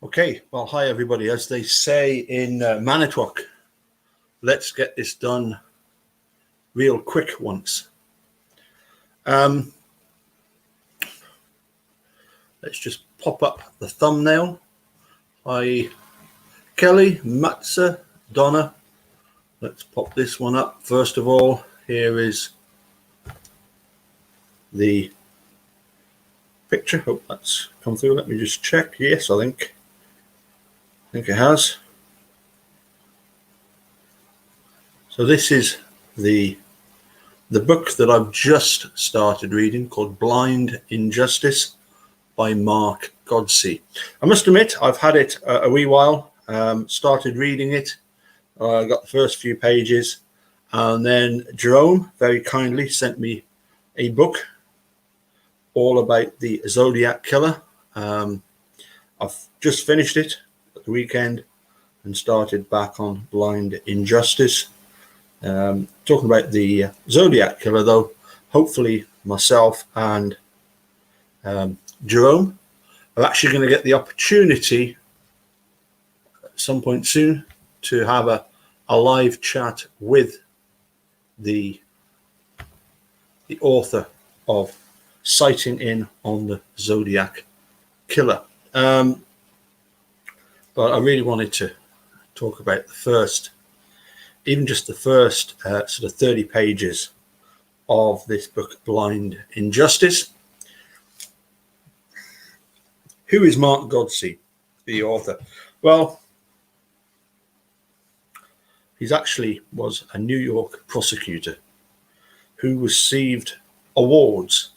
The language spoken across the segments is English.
Okay, well, hi everybody. As they say in Manitowoc, let's get this done real quick once. Let's just pop up the thumbnail. Hi, Kelly, Matza, Donna. Let's pop this one up. First of all, here is the picture. Hope that's come through. Let me just check. Yes, I think it has. So this is the book that I've just started reading, called Blind Injustice by Mark Godsey. I must admit, I've had it a wee while. Started reading it. I got the first few pages, and then Jerome very kindly sent me a book all about the Zodiac Killer. I've just finished it at the weekend and started back on Blind Injustice. Talking about the Zodiac Killer, though, hopefully myself and Jerome are actually going to get the opportunity at some point soon to have a live chat with the author of Sighting In on the Zodiac Killer. But I really wanted to talk about the first, even just the first sort of 30 pages of this book, Blind Injustice. Who is Mark Godsey, the author? Well, he actually was a New York prosecutor who received awards,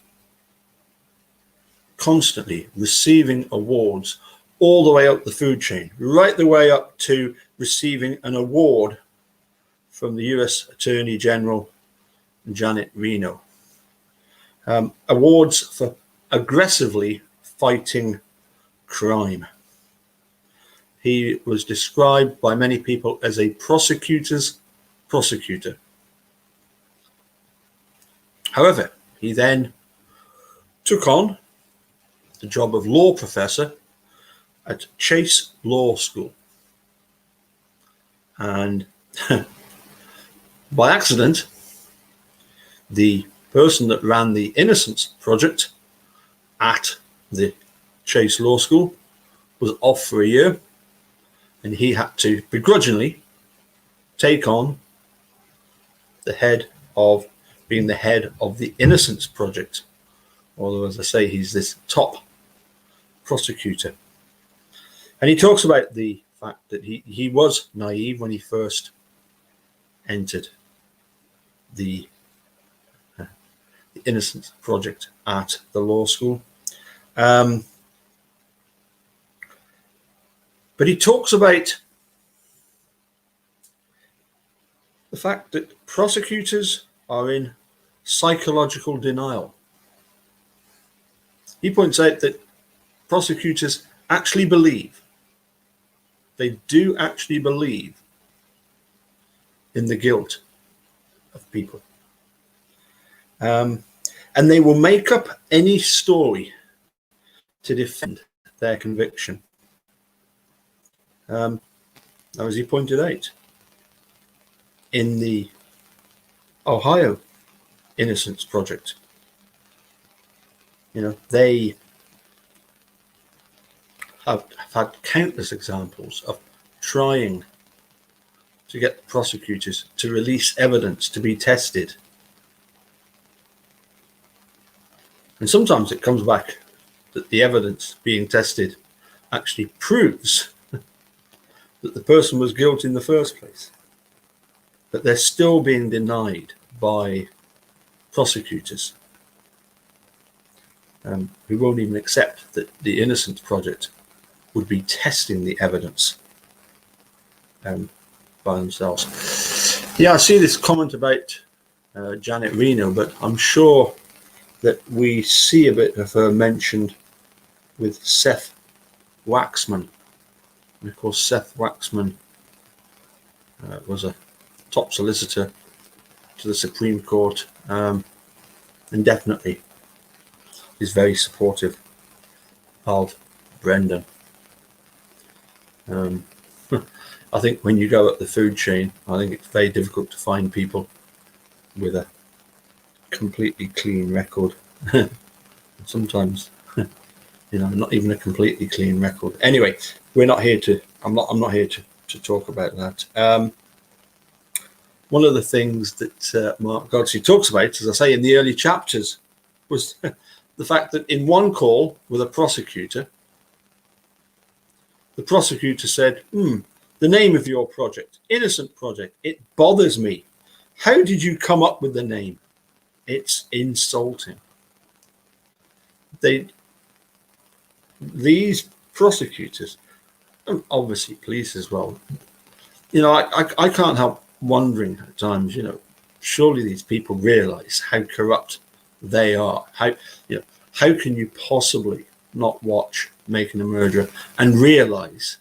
constantly receiving awards all the way up the food chain, right the way up to receiving an award from the US Attorney General, Janet Reno. Awards for aggressively fighting crime. He was described by many people as a prosecutor's prosecutor. However, he then took on the job of law professor at Chase Law School. And by accident, the person that ran the Innocence Project at the Chase Law School was off for a year, and he had to begrudgingly take on being the head of the Innocence Project. Although, as I say, he's this top prosecutor. And he talks about the fact that he was naive when he first entered the Innocence Project at the law school. But he talks about the fact that prosecutors are in psychological denial. He points out that prosecutors actually believe, they do actually believe in the guilt of people. And they will make up any story to defend their conviction. Now, as he pointed out, in the Ohio Innocence Project, they have had countless examples of trying to get the prosecutors to release evidence to be tested. And sometimes it comes back that the evidence being tested actually proves that the person was guilty in the first place. But they're still being denied by prosecutors who won't even accept that the Innocence Project would be testing the evidence by themselves. Yeah, I see this comment about Janet Reno, but I'm sure that we see a bit of her mentioned with Seth Waxman. And of course, Seth Waxman was a top solicitor to the Supreme Court, and definitely is very supportive of Brendan. Um, I think when you go up the food chain, I think it's very difficult to find people with a completely clean record. Sometimes, not even a completely clean record. Anyway, we're not here to. I'm not here to talk about that. One of the things that Mark Godsey talks about, as I say in the early chapters, was the fact that in one call with a prosecutor, the prosecutor said, the name of your project, Innocent Project, it bothers me. How did you come up with the name? It's insulting. These prosecutors, and obviously police as well, I can't help wondering at times, surely these people realize how corrupt they are. How can you possibly not watch Making a Murderer and realize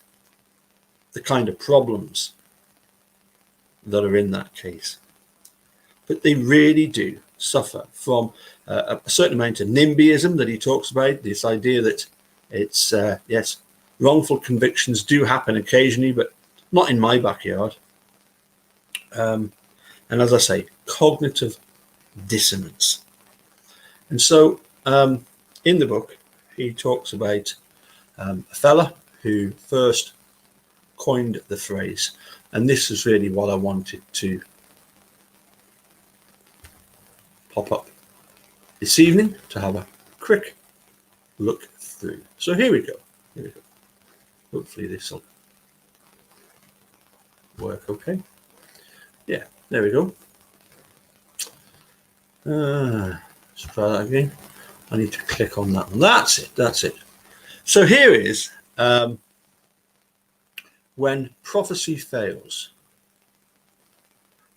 the kind of problems that are in that case? But they really do suffer from a certain amount of NIMBYism that he talks about, this idea that it's, yes, wrongful convictions do happen occasionally, but not in my backyard. And as I say, cognitive dissonance. And so in the book, he talks about a fella who first coined the phrase. And this is really what I wanted to pop up this evening to have a quick look through. So here we go. Hopefully this will work okay. Yeah, there we go. Let's try that again. I need to click on that one. That's it. So here is when prophecy fails.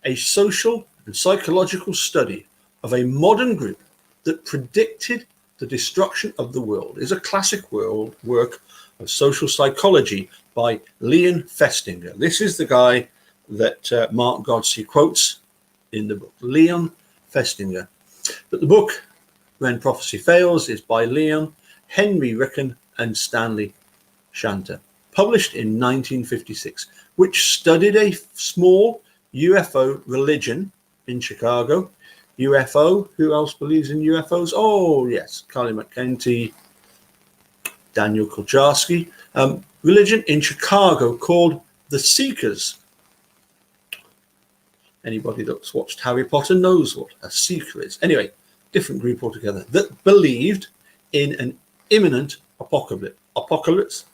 A social and psychological study of a modern group that predicted the destruction of the world is a classic work of social psychology by Leon Festinger. This is the guy that Mark Godsey quotes in the book, Leon Festinger. But the book, When Prophecy Fails, is by Leon, Henry Rickon, and Stanley Shanter, published in 1956, which studied a small UFO religion in Chicago. UFO, who else believes in UFOs? Oh, yes, Carly McKenty, Daniel Kulcharski. Religion in Chicago called the Seekers. Anybody that's watched Harry Potter knows what a seeker is. Anyway, different group altogether that believed in an imminent apocalypse.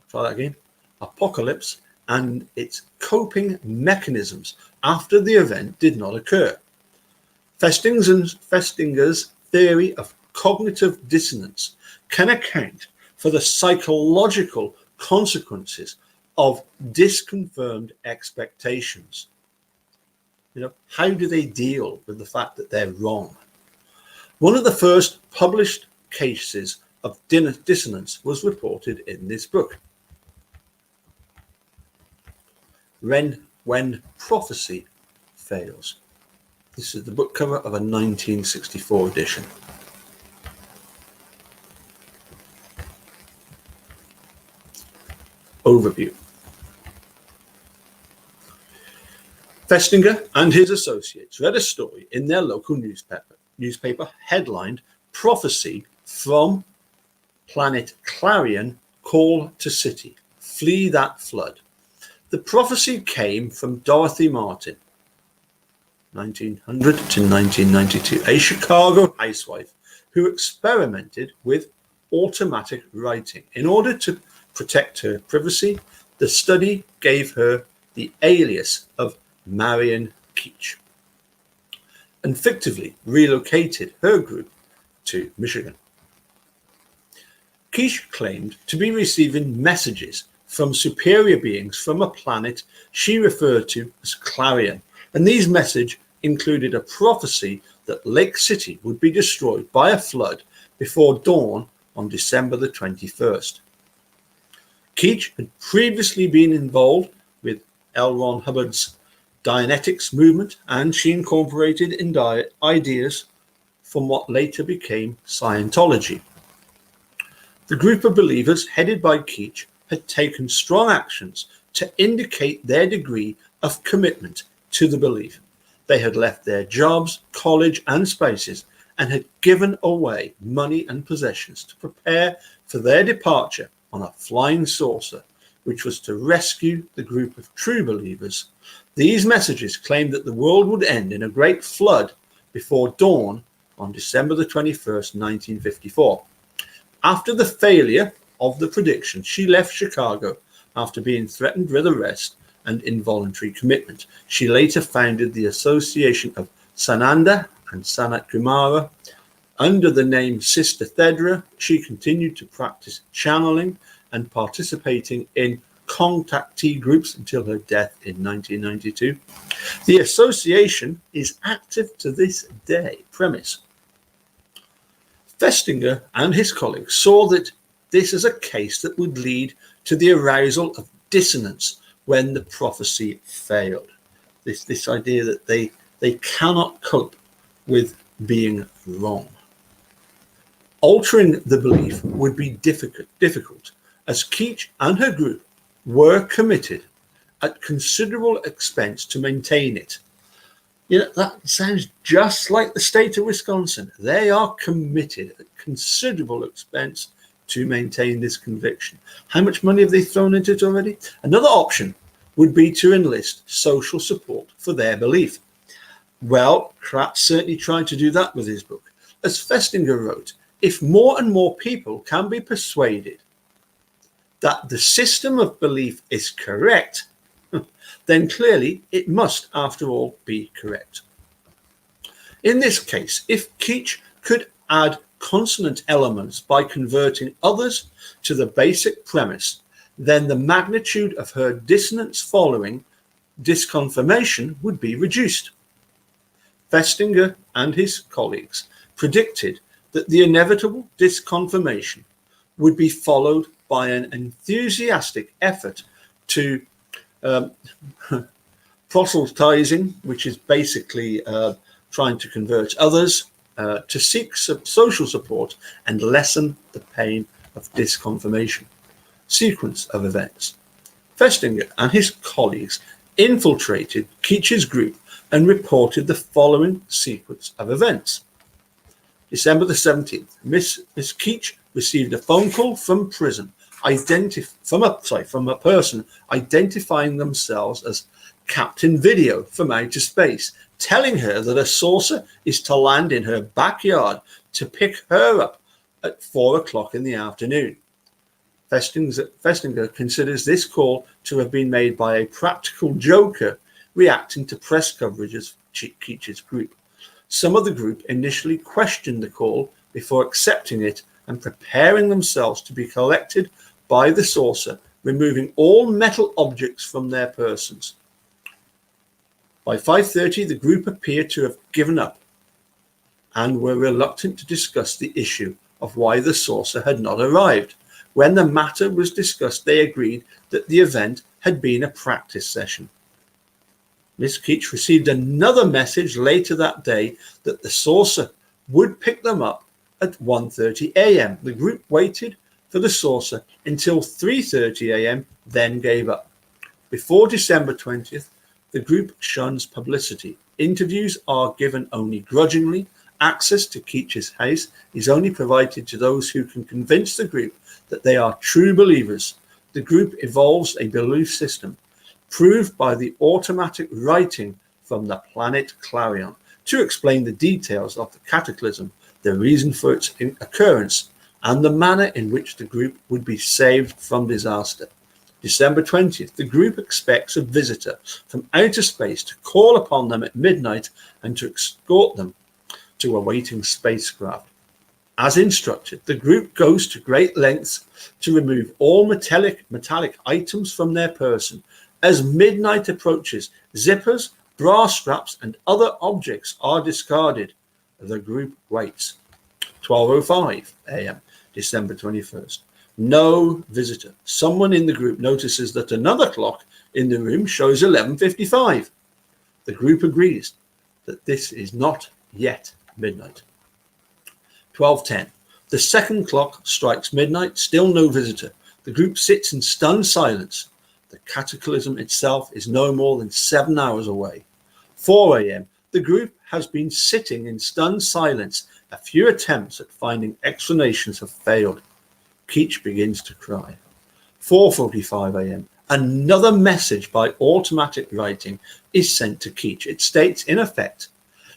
Try that again. Apocalypse and its coping mechanisms after the event did not occur. Festinger's theory of cognitive dissonance can account for the psychological consequences of disconfirmed expectations. How do they deal with the fact that they're wrong? One of the first published cases of dissonance was reported in this book. When Prophecy Fails. This is the book cover of a 1964 edition. Overview. Festinger and his associates read a story in their local newspaper headlined "Prophecy from Planet Clarion, Call to City, Flee That Flood." The prophecy came from Dorothy Martin, 1900 to 1992, a Chicago housewife who experimented with automatic writing. In order to protect her privacy, the study gave her the alias of Marion Keach and fictively relocated her group to Michigan. Keach claimed to be receiving messages from superior beings from a planet she referred to as Clarion, and these messages included a prophecy that Lake City would be destroyed by a flood before dawn on December the 21st. Keach had previously been involved with L. Ron Hubbard's Dianetics movement, and she incorporated in ideas from what later became Scientology. The group of believers headed by Keach had taken strong actions to indicate their degree of commitment to the belief. They had left their jobs, college, and spaces, and had given away money and possessions to prepare for their departure on a flying saucer, which was to rescue the group of true believers. These messages claimed that the world would end in a great flood before dawn on December the 21st, 1954. After the failure of the prediction, she left Chicago after being threatened with arrest and involuntary commitment. She later founded the Association of Sananda and Sanat Kumara. Under the name Sister Thedra, she continued to practice channeling and participating in contactee groups until her death in 1992. The association is active to this day. Premise: Festinger and his colleagues saw that this as a case that would lead to the arousal of dissonance when the prophecy failed. This idea that they cannot cope with being wrong. Altering the belief would be difficult, as Keach and her group were committed at considerable expense to maintain it. You know, that sounds just like the state of Wisconsin. They are committed at considerable expense to maintain this conviction. How much money have they thrown into it already? Another option would be to enlist social support for their belief. Well, Kratz certainly tried to do that with his book. As Festinger wrote, if more and more people can be persuaded that the system of belief is correct, then clearly it must, after all, be correct. In this case, if Keach could add consonant elements by converting others to the basic premise, then the magnitude of her dissonance following disconfirmation would be reduced. Festinger and his colleagues predicted that the inevitable disconfirmation would be followed by an enthusiastic effort to proselytizing, which is basically trying to convert others, to seek social support and lessen the pain of disconfirmation. Sequence of events. Festinger and his colleagues infiltrated Keach's group and reported the following sequence of events. December the 17th, Miss Keach received a phone call from prison from a person identifying themselves as Captain Video from outer space, telling her that a saucer is to land in her backyard to pick her up at 4 o'clock in the afternoon. Festinger considers this call to have been made by a practical joker reacting to press coverage of Keach's group. Some of the group initially questioned the call before accepting it and preparing themselves to be collected by the saucer, removing all metal objects from their persons. By 5:30, the group appeared to have given up and were reluctant to discuss the issue of why the saucer had not arrived. When the matter was discussed, they agreed that the event had been a practice session. Miss Keach received another message later that day that the saucer would pick them up at 1:30 a.m. The group waited for the saucer until 3:30 a.m., then gave up. Before December 20th, the group shuns publicity. Interviews are given only grudgingly. Access to Keach's house is only provided to those who can convince the group that they are true believers. The group evolves a belief system, proved by the automatic writing from the planet Clarion, to explain the details of the cataclysm, the reason for its occurrence, and the manner in which the group would be saved from disaster. December 20th, the group expects a visitor from outer space to call upon them at midnight and to escort them to a waiting spacecraft. As instructed, the group goes to great lengths to remove all metallic items from their person. As midnight approaches, zippers, bra straps, and other objects are discarded. The group waits. 12:05 a.m., December 21st. No visitor. Someone in the group notices that another clock in the room shows 11:55. The group agrees that this is not yet midnight. 12:10. The second clock strikes midnight, still no visitor. The group sits in stunned silence. The cataclysm itself is no more than 7 hours away. 4 a.m. The group has been sitting in stunned silence. A few attempts at finding explanations have failed. Keach begins to cry. 4:45 a.m. Another message by automatic writing is sent to Keach. It states, in effect,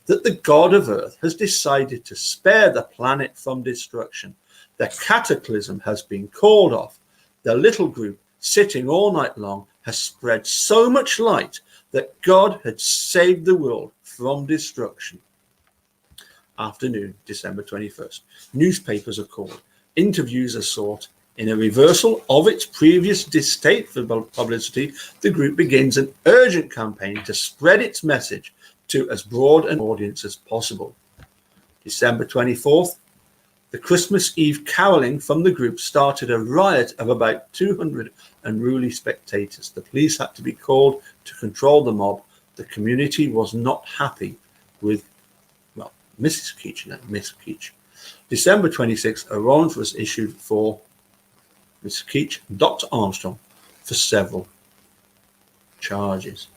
that the god of Earth has decided to spare the planet from destruction. The cataclysm has been called off. The little group, sitting all night long, has spread so much light that God had saved the world from destruction. Afternoon, December 21st. Newspapers are called. Interviews are sought. In a reversal of its previous distaste for publicity, the group begins an urgent campaign to spread its message to as broad an audience as possible. December 24th, the Christmas Eve caroling from the group started a riot of about 200 unruly spectators. The police had to be called to control the mob. The community was not happy with, well, Mrs. Keach, no, Miss Keach. December 26th, a warrant was issued for Mrs. Keach and Dr. Armstrong for several charges.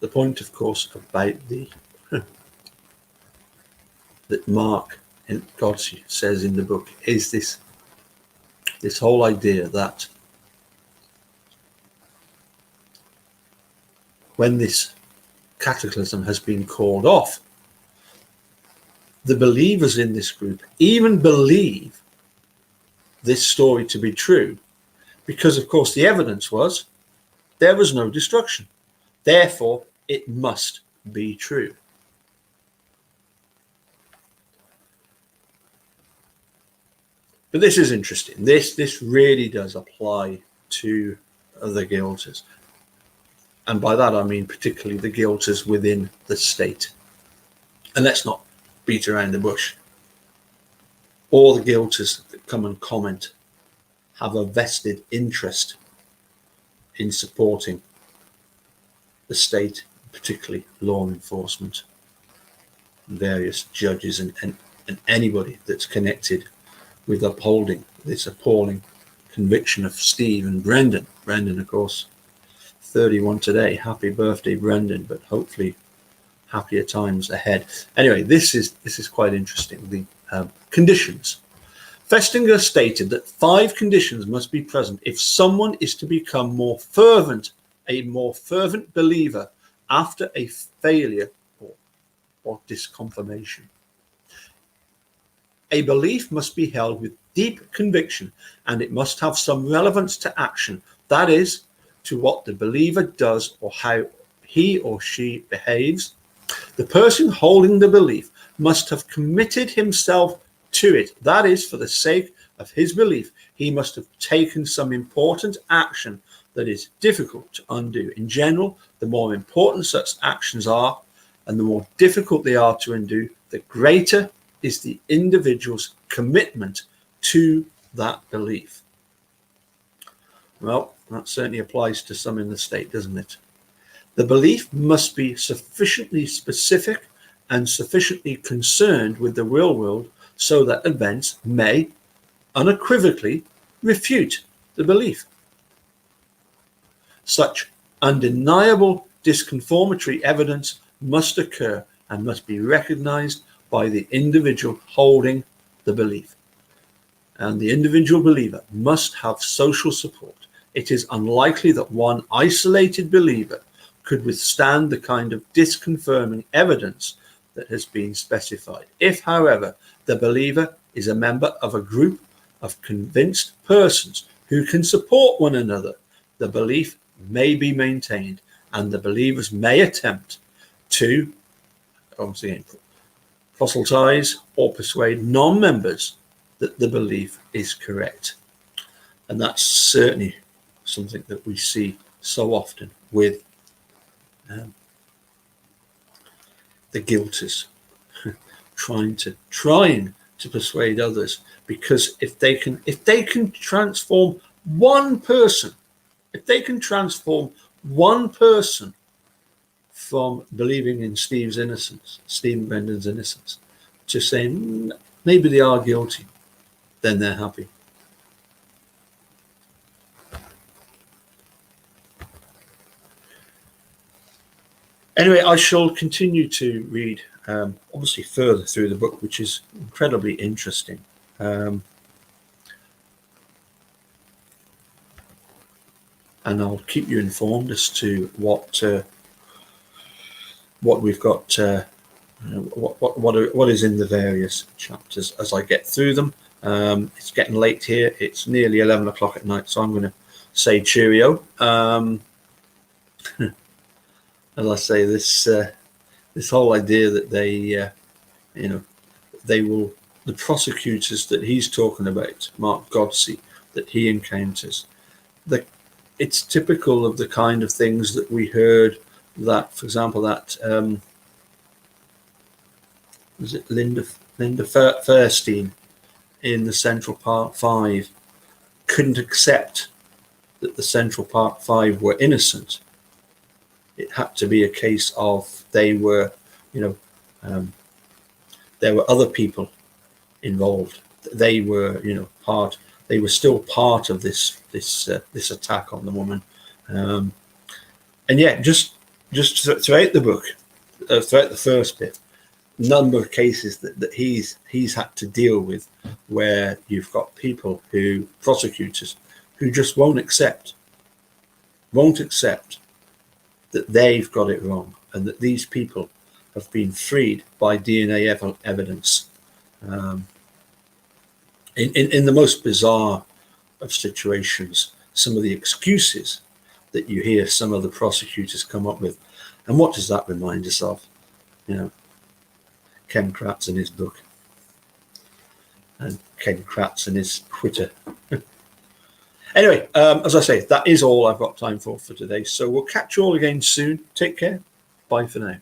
The point, of course, about the that Mark Godsey says in the book is this whole idea that when this cataclysm has been called off, the believers in this group even believe this story to be true because, of course, the evidence was there was no destruction. Therefore, it must be true. But this is interesting. This really does apply to the guilders. And by that I mean particularly the guilders within the state. And let's not beat around the bush. All the guilders that come and comment have a vested interest in supporting the state, particularly law enforcement, various judges and anybody that's connected with upholding this appalling conviction of Steve and Brendan. Brendan, of course, 31 today. Happy birthday, Brendan, but hopefully happier times ahead. Anyway, this is quite interesting. The conditions. Festinger stated that 5 conditions must be present if someone is to become a more fervent believer after a failure or disconfirmation. A belief must be held with deep conviction, and it must have some relevance to action, that is, to what the believer does or how he or she behaves. The person holding the belief must have committed himself to it, that is, for the sake of his belief, he must have taken some important action that is difficult to undo. In general, the more important such actions are, and the more difficult they are to undo, the greater is the individual's commitment to that belief. Well, that certainly applies to some in the state, doesn't it? The belief must be sufficiently specific and sufficiently concerned with the real world so that events may unequivocally refute the belief. Such undeniable disconfirmatory evidence must occur and must be recognized by the individual holding the belief. And the individual believer must have social support. It is unlikely that one isolated believer could withstand the kind of disconfirming evidence that has been specified. If, however, the believer is a member of a group of convinced persons who can support one another, the belief may be maintained, and the believers may attempt to, once again, proselytize or persuade non-members that the belief is correct. And that's certainly something that we see so often with the guilters trying to persuade others, because if they can transform one person, from believing in Steve and Brendan's innocence to saying Maybe they are guilty. Then they're happy. Anyway, I shall continue to read, obviously further through the book, which is incredibly interesting. And I'll keep you informed as to what we've got, what is in the various chapters as I get through them. It's getting late here. It's nearly 11 o'clock at night, so I'm going to say cheerio. As I say, this whole idea that they will, the prosecutors that he's talking about, Mark Godsey, that he encounters, it's typical of the kind of things that we heard that, for example, that was it Linda Fairstein in the Central Park Five couldn't accept that the Central Park Five were innocent. It had to be a case of they were, there were other people involved. They were, they were still part of this attack on the woman. And yet, just throughout the book, throughout the first bit, number of cases that he's had to deal with, where you've got people prosecutors who just won't accept that they've got it wrong, and that these people have been freed by DNA evidence. In the most bizarre of situations, some of the excuses that you hear some of the prosecutors come up with. And what does that remind us of? Ken Kratz and his book, and Ken Kratz and his Twitter. Anyway, as I say, that is all I've got time for today. So we'll catch you all again soon. Take care. Bye for now.